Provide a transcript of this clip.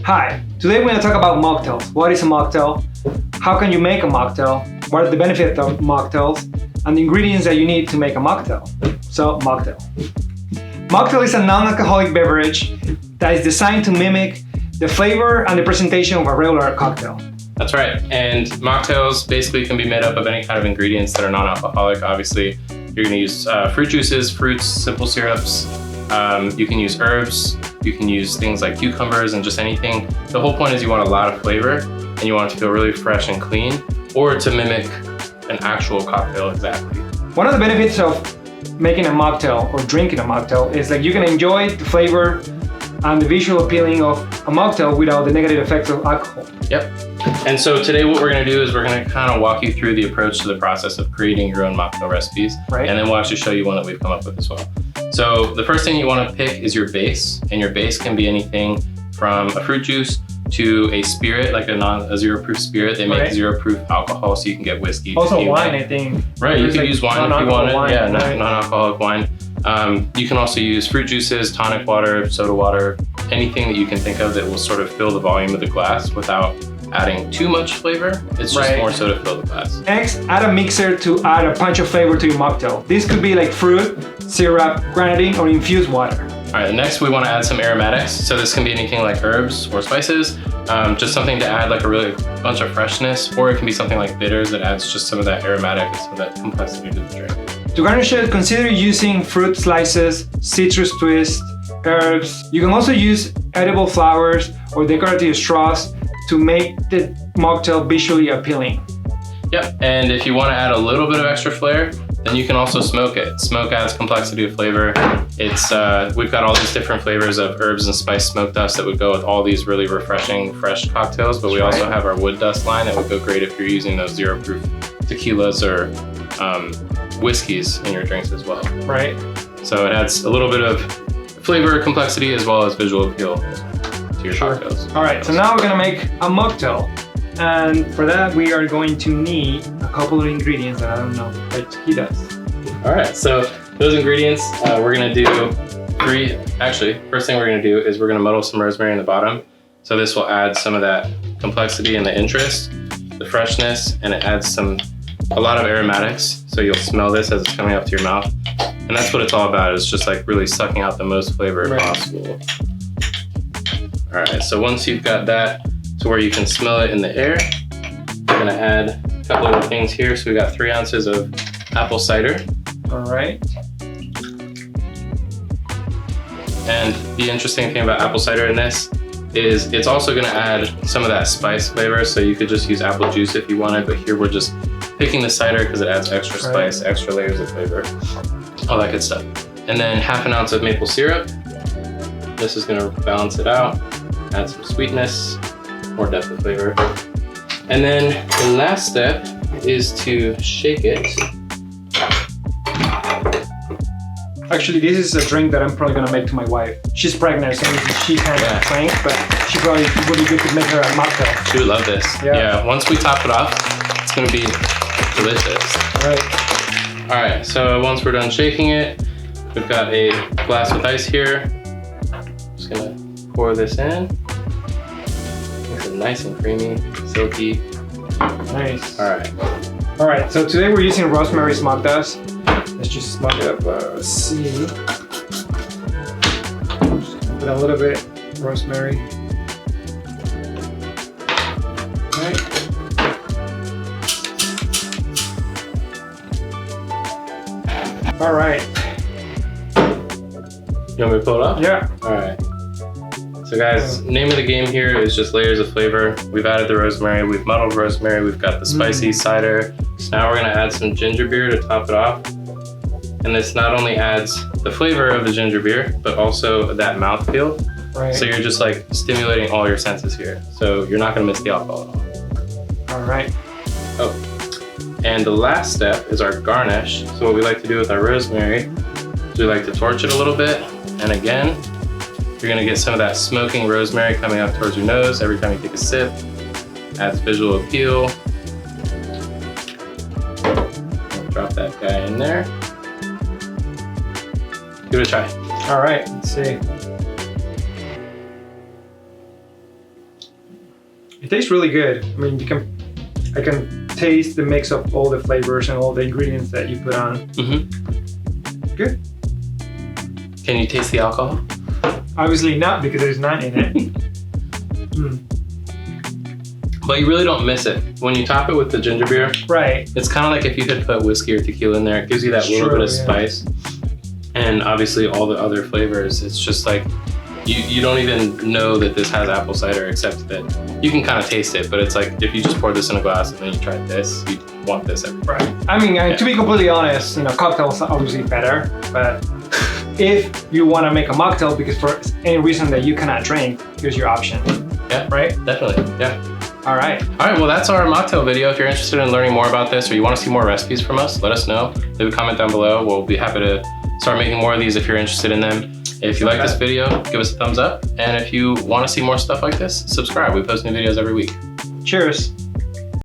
Hi, today we're going to talk about mocktails. What is a mocktail? How can you make a mocktail? What are the benefits of mocktails? And the ingredients that you need to make a mocktail. So, mocktail. Mocktail is a non-alcoholic beverage that is designed to mimic the flavor and the presentation of a regular cocktail. That's right. And mocktails basically can be made up of any kind of ingredients that are non-alcoholic. Obviously, you're going to use fruit juices, fruits, simple syrups. You can use herbs. You can use things like cucumbers and just anything. The whole point is you want a lot of flavor and you want it to feel really fresh and clean, or to mimic an actual cocktail exactly. One of the benefits of making a mocktail or drinking a mocktail is that you can enjoy the flavor and the visual appealing of a mocktail without the negative effects of alcohol. Yep. And so today what we're going to do is we're going to kind of walk you through the approach to the process of creating your own mocktail recipes. Right. And then we'll actually show you one that we've come up with as well. So the first thing you want to pick is your base. And your base can be anything from a fruit juice to a spirit, like a zero-proof spirit. They make zero-proof alcohol, so you can get whiskey. Also tequila. wine, I think. Right, you can use wine if you want it. Wine, yeah, right. non-alcoholic wine. You can also use fruit juices, tonic water, soda water, anything that you can think of that will sort of fill the volume of the glass without adding too much flavor. It's just more so to fill the glass. Next, add a mixer to add a punch of flavor to your mocktail. This could be like fruit, syrup, grenadine, or infused water. All right, next we want to add some aromatics. So this can be anything like herbs or spices, just something to add like a really bunch of freshness, or it can be something like bitters that adds just some of that aromatic and some of that complexity to the drink. To garnish it, consider using fruit slices, citrus twist, herbs. You can also use edible flowers or decorative straws to make the mocktail visually appealing. Yep, and if you want to add a little bit of extra flair, then you can also smoke it. Smoke adds complexity of flavor. It's we've got all these different flavors of herbs and spice smoke dust that would go with all these really refreshing, fresh cocktails, but we also have our wood dust line that would go great if you're using those zero-proof tequilas or whiskeys in your drinks as well. Right. So it adds a little bit of flavor, complexity, as well as visual appeal to your cocktails. All right, so now we're gonna make a mocktail. And for that, we are going to need a couple of ingredients that I don't know, but he does. All right, so those ingredients, we're gonna do three. Actually, first thing we're gonna do is we're gonna muddle some rosemary in the bottom. So this will add some of that complexity and the interest, the freshness, and it adds a lot of aromatics. So you'll smell this as it's coming up to your mouth. And that's what it's all about, is just like really sucking out the most flavor possible. All right, so once you've got that to where you can smell it in the air, we're gonna add a couple of things here. So we got 3 ounces of apple cider. All right. And the interesting thing about apple cider in this is it's also gonna add some of that spice flavor. So you could just use apple juice if you wanted, but here we're just picking the cider because it adds extra spice, extra layers of flavor, all that good stuff. And then half an ounce of maple syrup. This is gonna balance it out, add some sweetness, more depth of flavor. And then the last step is to shake it. Actually, this is a drink that I'm probably gonna make to my wife. She's pregnant, so she can't drink, but she probably would be good to make her a mocktail. She would love this. Yeah, once we top it off, it's gonna be delicious. Right. All right, so once we're done shaking it, we've got a glass with ice here. Just gonna pour this in. It's nice and creamy, silky. Nice. All right. All right, so today we're using rosemary smoke dust. Let's just smoke it up. Let's see. Just put a little bit rosemary. All right. You want me to pull it off? Yeah. All right. So guys, name of the game here is just layers of flavor. We've added the rosemary, we've muddled rosemary, we've got the spicy cider. Now we're gonna add some ginger beer to top it off. And this not only adds the flavor of the ginger beer, but also that mouthfeel. Right. So you're just like stimulating all your senses here. So you're not gonna miss the alcohol at all. All right. Oh, and the last step is our garnish. So what we like to do with our rosemary is we like to torch it a little bit. And again, you're gonna get some of that smoking rosemary coming up towards your nose every time you take a sip. Adds visual appeal. Drop that guy in there. Give it a try. All right, let's see. It tastes really good. I mean, I can taste the mix of all the flavors and all the ingredients that you put on. Good. Can you taste the alcohol? Obviously not, because there's none in it. But you really don't miss it. When you top it with the ginger beer, Right. it's kind of like if you had put whiskey or tequila in there. It gives you that little bit of spice. And obviously all the other flavors, it's just like, you don't even know that this has apple cider, except that you can kind of taste it, but it's like if you just pour this in a glass and then you tried this, you want this everywhere. Right. I mean, to be completely honest, you know, cocktails are obviously better, but if you want to make a mocktail because for any reason that you cannot drink, here's your option. Yeah, right? Definitely, yeah. All right. All right, well, that's our mocktail video. If you're interested in learning more about this or you want to see more recipes from us, let us know. Leave a comment down below. We'll be happy to start making more of these if you're interested in them. If you like this video, give us a thumbs up. And if you want to see more stuff like this, subscribe. We post new videos every week. Cheers.